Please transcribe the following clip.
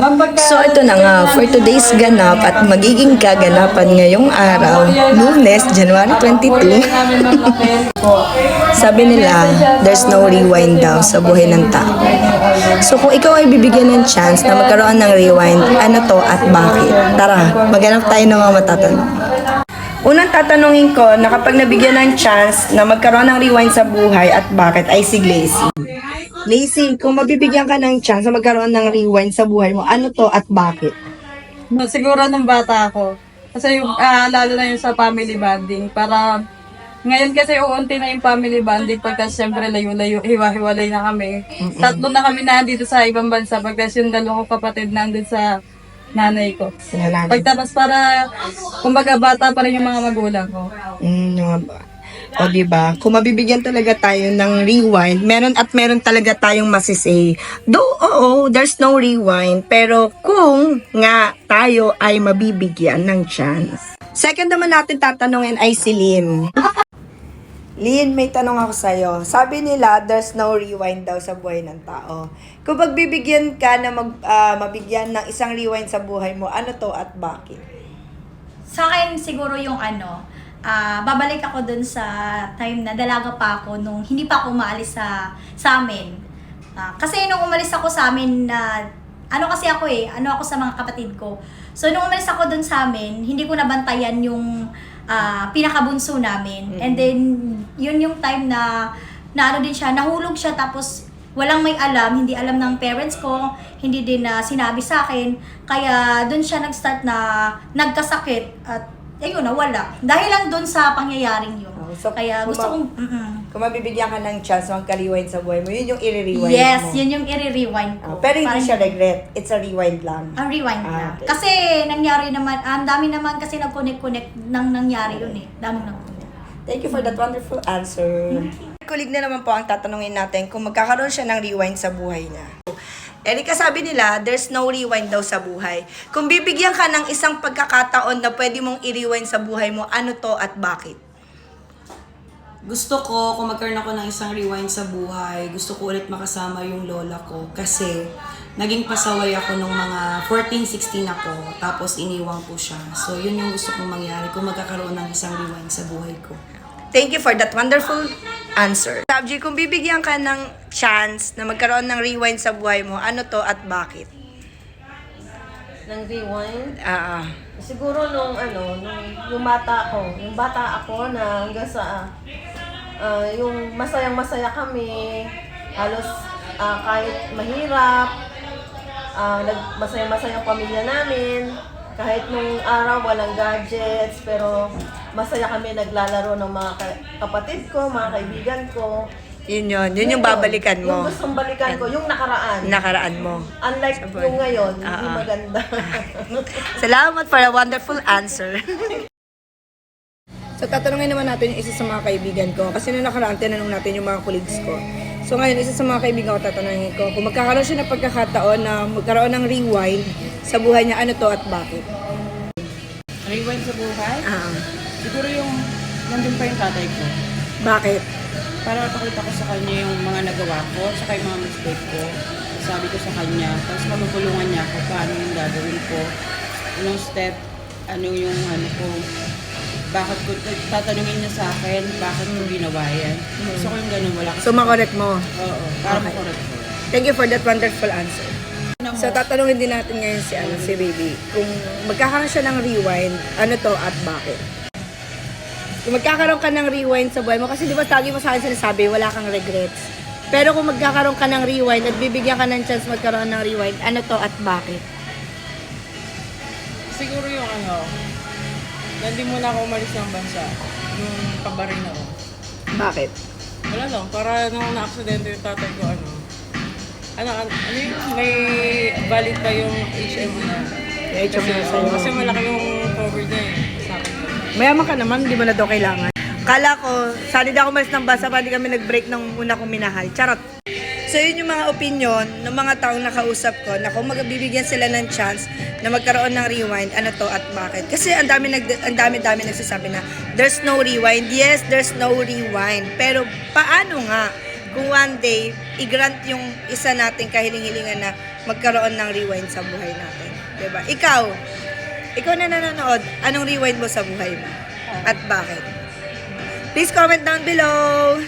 So ito na nga, for today's ganap at magiging kaganapan ngayong araw, Lunes, January 22. Sabi nila, there's no rewind daw sa buhay ng tao. So kung ikaw ay bibigyan ng chance na magkaroon ng rewind, ano to at bakit? Tara, maghanap tayo ng mga matatanong. Unang tatanungin ko na kapag nabigyan ng chance na magkaroon ng rewind sa buhay at bakit ay si Glacy. Glacy, kung mabibigyan ka ng chance na magkaroon ng rewind sa buhay mo, ano to at bakit? No, siguro nung bata ako. Kasi yung, lalo na yung sa family bonding. Para, ngayon kasi uunti na yung family bonding pagka siyempre layo-layo, hiwa-hiwalay na kami. Tatlo na kami nandito sa ibang bansa pagka yung dalawang kapatid nandun sa nanay ko. Pagtapos para, kumbaga bata pa rin yung mga magulang ko. O diba? Kung mabibigyan talaga tayo ng rewind, meron talaga tayong masisay. Though, oo, there's no rewind, pero kung nga tayo ay mabibigyan ng chance. Second naman natin tatanungin ay si Lynn. Lynn, may tanong ako sa'yo. Sabi nila, there's no rewind daw sa buhay ng tao. Kung pagbibigyan ka na mabigyan ng isang rewind sa buhay mo, ano to at bakit? Sa akin siguro yung babalik ako dun sa time na dalaga pa ako nung hindi pa ako umaalis sa amin. Kasi nung umalis ako sa amin ano ako sa mga kapatid ko. So nung umalis ako dun sa amin, hindi ko nabantayan yung pinakabunso namin. And then yun yung time na ano din siya, nahulog siya tapos walang may alam, hindi alam ng parents ko, hindi din sinabi sa akin. Kaya dun siya nag-start na nagkasakit at ayun, nawala. Dahil lang doon sa pangyayaring yun. So, kaya gusto kong... Kung mabibigyan ka ng chance magka-rewind sa buhay mo, yun yung i-rewind mo. Yes, yun yung i-rewind ko. Pero hindi siya regret. It's a rewind lang. Ang rewind na. Okay. Kasi nangyari naman, ang dami naman kasi nag-connect nang nangyari yun eh. Daming nag-connect. Thank you for that wonderful answer. Kulig na naman po ang tatanungin natin kung magkakaroon siya ng rewind sa buhay niya. Erika, sabi nila, there's no rewind daw sa buhay. Kung bibigyan ka ng isang pagkakataon na pwede mong i-rewind sa buhay mo, ano to at bakit? Gusto ko, kung magkaroon ako ng isang rewind sa buhay, gusto ko ulit makasama yung lola ko kasi naging pasaway ako nung mga 14-16 ako, tapos iniwan ko siya. So, yun yung gusto kong mangyari kung magkakaroon ng isang rewind sa buhay ko. Thank you for that wonderful answer. Sabji, kung bibigyan ka ng chance na magkaroon ng rewind sa buhay mo, ano to at bakit? Ng rewind? Siguro yung bata ako na hanggang sa yung masayang-masaya kami, halos kahit mahirap, masayang-masaya ang pamilya namin, kahit nung araw walang gadgets, pero masaya kami naglalaro ng mga kapatid ko, mga kaibigan ko. Yun yung babalikan mo. Yung gustong balikan ko, yung nakaraan. Nakaraan mo. Unlike yung ngayon, hindi maganda. Salamat for a wonderful answer. So, tatanungin naman natin yung isa sa mga kaibigan ko. Kasi nung nakaraan, tinanong natin yung mga colleagues ko. So, ngayon, isa sa mga kaibigan ko, tatanungin ko, kung magkakaroon siya ng pagkakataon na magkaroon ng rewind sa buhay niya, ano to at bakit? Rewind sa buhay? Siguro yung nandun pa yung tatay ko. Bakit? Para mapakita ko sa kanya yung mga nagawa ko, saka yung mga mistake ko. Sabi ko sa kanya, tapos magpulungan niya ako paano yung gagawin ko. Anong step, ano yung ko. Bakit ko, tatanungin niya sa akin, bakit ko ginawa yan. Gusto ko yung ganun, wala So, makorek mo. Oo, para makorek ko. Thank you for that wonderful answer. So, tatanungin din natin ngayon si Baby. Kung magkakaroon siya ng rewind, ano to at bakit? Kung magkakaroon ka ng rewind sa buhay mo, kasi di ba lagi mo sa akin sinasabi, wala kang regrets. Pero kung magkakaroon ka ng rewind at bibigyan ka ng chance magkaroon ng rewind, ano to at bakit? Siguro yung hindi muna ako umalis ng bansa. Yung pabarin ako. Bakit? Wala lang, para nung na-aksidente yung tatay ko, may valid pa yung HMO na. Kasi malaki yung cover niya sa akin. Mayaman ka naman, hindi mo na daw kailangan. Kala ko, sali na ako malis ng basa, pa di kami nag-break ng una kong minahal. Charot! So yun yung mga opinion ng mga taong nakausap ko na kung magbibigyan sila ng chance na magkaroon ng rewind, ano to at bakit. Kasi ang dami nagsasabi na there's no rewind. Yes, there's no rewind. Pero paano nga kung one day i-grant yung isa nating kahiling-hilingan na magkaroon ng rewind sa buhay natin. Diba? Ikaw na nanonood, anong rewind mo sa buhay mo? At bakit? Please comment down below!